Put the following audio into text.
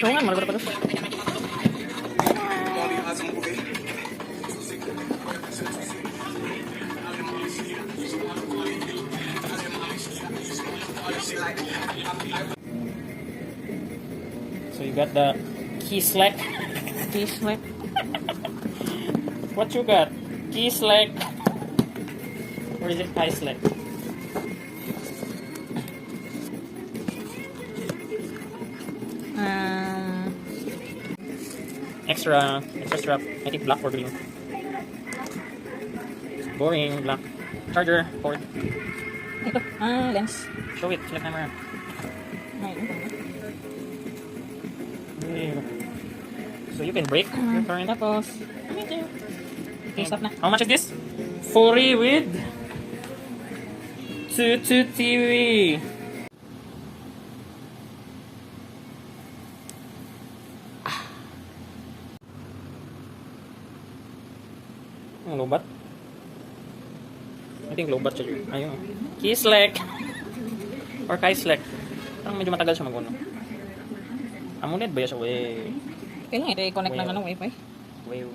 Sungan, malah terus. So you got the Kieslect. Kieslect. What you got? Kieslect. Or is it Kieslect? Extra strap. I think black or green. Boring. Black. Charger. Cord. Ito. Lens. Show it. Select camera. So you can break your current. Tapos. Okay, stop na. How much is this? 40 with 2 TV. Ang lobat. I think lobat siya yun. Ayun. Kieslect. Or Kieslect. Parang medyo matagal siya mag-uno. AMOLED ba siya? Wey. Kailangan i-connect ng wifi. Wey.